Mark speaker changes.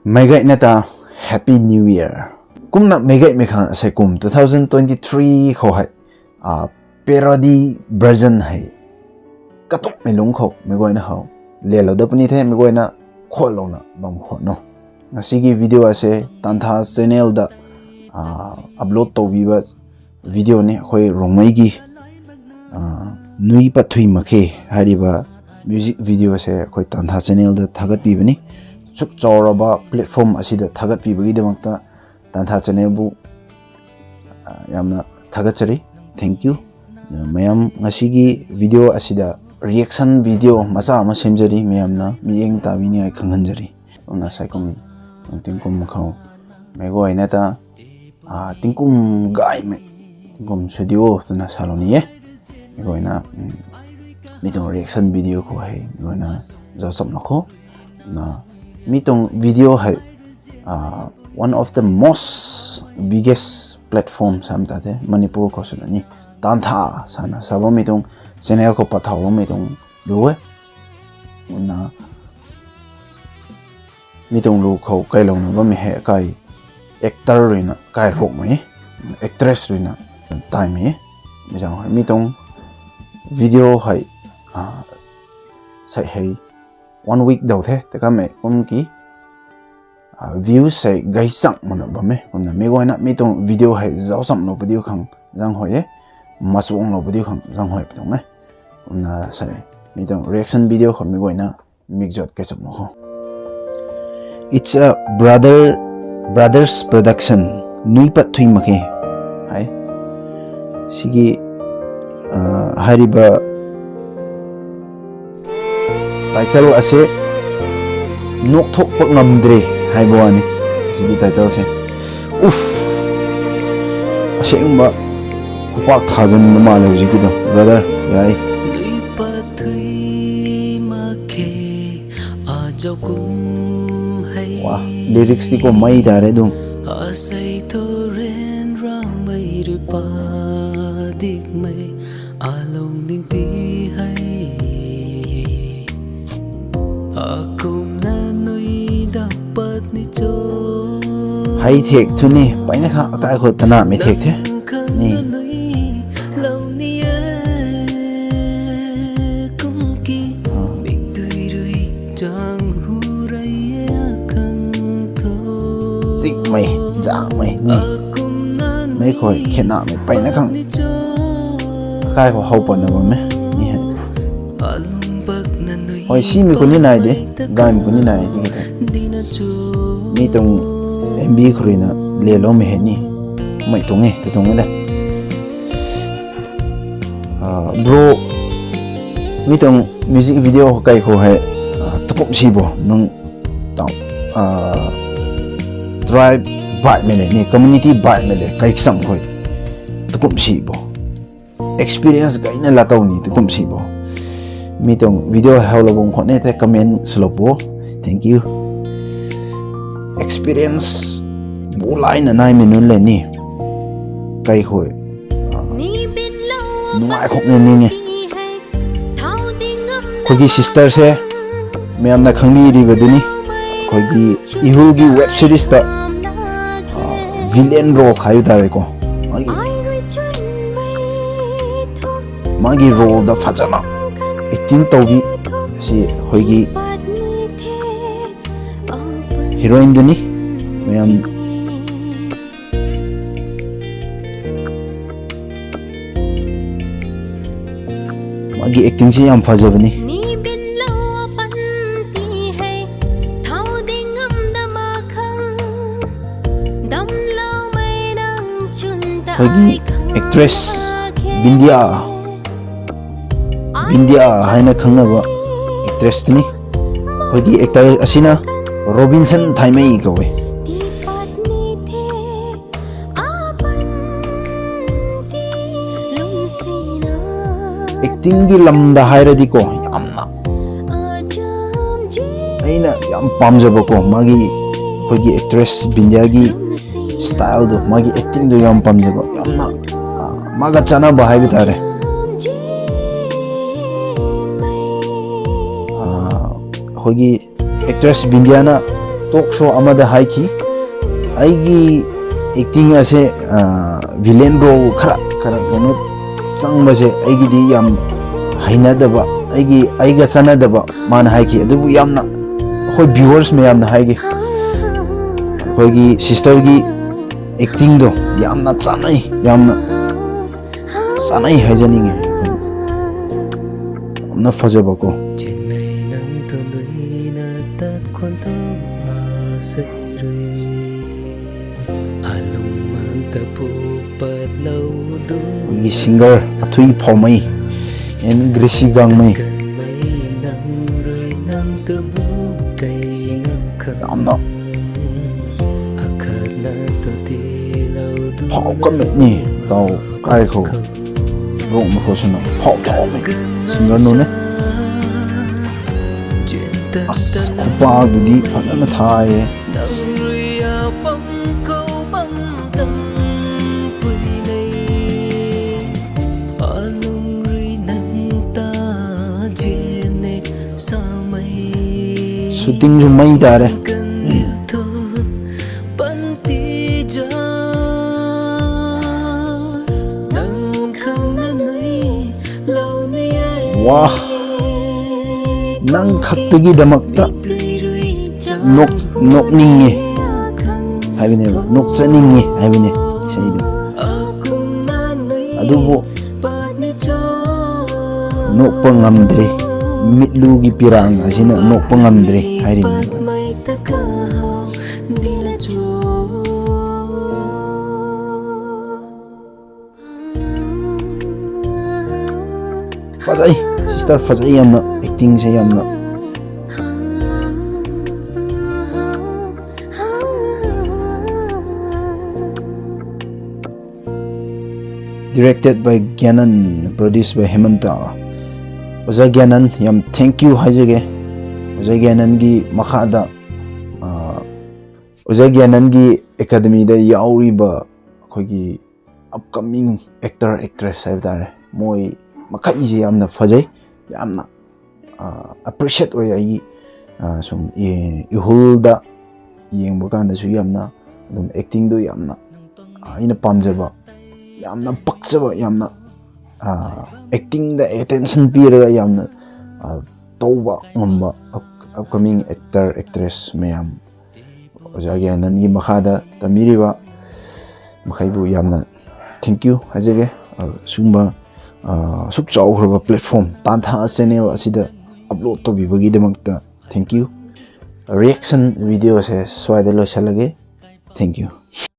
Speaker 1: Megai nata Happy New Year. Kum na megai mekhan sai kum 2023 kho hai parody version hai. Katok melung kho megoi na hau. Lelo da puni the megoi na kholo na bam kho no. Ngasigi video ase Tantha channel da upload to biba video ne khoi rongmai gi nui pathui makhe hariba music video ase khoi Tantha channel da thagat bi bani. Suk chawraba platform asida thagat pibagi damakta Tantha channel bu yamna thagachari. Thank you. Mayam ngasigi video asida reaction video masa ama semjari mayamna miyeng tabini ai khanghanjari. Ona saikum tingkum khau mego ainata tingkum gai me tingkum studio tuna saloni ye mego ina mitong reaction video ko hai mego na josop nakho na mitong video hai one of the most biggest platforms samtate Manipur ko sunani Tantha sana sabo mitong channel ko pathaw mitong loe na mitong lo kho kai lo na ba me he kai actor rina kai rok me actress rina time me bijang mitong video hai sai hai 1 week daw the taka me ki views sai gai sang mana ba me na me go na mitong video hai zaw sam no video khang jang hoye masung no video khang jang hoye pitong me na sai mitong reaction video kham me go na mixjot ke chap no kho. It's a brothers production nui pat thui make hai sigi hariba title ase nok thok pak ngamdre hai bawani sigi title se uff asengba kupak thajan ma le hujiki do brother yai wah lyrics ti ko mai dare dung asai toren ramai rupa dik mai along ding ti hai akum na nui dapat ni cho hai thek thuni paina kha akai kho tana me thek the ni mày dạng mày nè mấy khối khen nạ mày bay nó không khai của hậu bẩn rồi mấy nè hồi xí mình cũng như này đấy gai mình cũng như này thì cái mi tông MB khối nó lê lo mày hết nè mày tung nghe tôi tung nghe đây bro mi tông music video cái khối hay tập bụng xí bo nung tao tribe by mele ni community by mele kai sam khoi tukum si bo experience ga ina lataw ni tukum si bo mi tong video hawlo bong khone the comment slopo thank you experience bulai na nai minun le ni kai khoi nuai khok ne ni khogi sister se me amna khangmi ri beduni khogi ihulgi web series ta villain role khayu dare ko magi role da fajana acting tobi si hoigi heroine duni mayam magi acting si yam fajabani hoigi actress Bindia haina khangnaba actress ni hoigi actor asina Robinson Thaimei gawe acting gi lamda hairadi ko yamna aina yam pamjaba ko magi hoigi actress Bindia gi style do magi acting do yam pamjaba yamna maga chana bahai bitare hogi actress Bindiana talk show amada haiki aigi acting ase villain role khara kano changbase aigi di yam hainadaba aiga chanadaba mana haiki adubu yamna khoi viewers me yamna haigi khoi gi sister gi acting do yamna chanai hajaninge amna fajaba ko gi singer athui phomai en Gracie Gangmai amna phao kamet ni tau kai kho rong ma kho suna phao me singer no ne as khupa dudi phana thai shooting jo mai tare wah nang khaktagi damakta nok ningi haibine nok chaningi haibine seidu adubo nok pangamdre mitlugi pirang asina nok pangamdre hairin fazai sister fazai yamna acting se yamna directed by Gyanan, produced by Hemanta. Oza Gyanan yam thank you hajage Oza Gyanan gi makhada Oza Gyanan gi academy da yauriba khogi upcoming actor actress haibdare moi makai je yamna fajai yamna appreciate oy ai sum ihulda yengba kanda su yamna dum acting do yamna ina pamjaba yamna pakjaba yamna acting da attention piraga yamna tauba ngamba upcoming actor actress mayam Oza Gyanan gi makhada tamiriba makhaibu yamna thank you hajage sumba suk chawhraba platform tantha channel asida upload to bibagi demakta thank you reaction video se swaida lo chalage thank you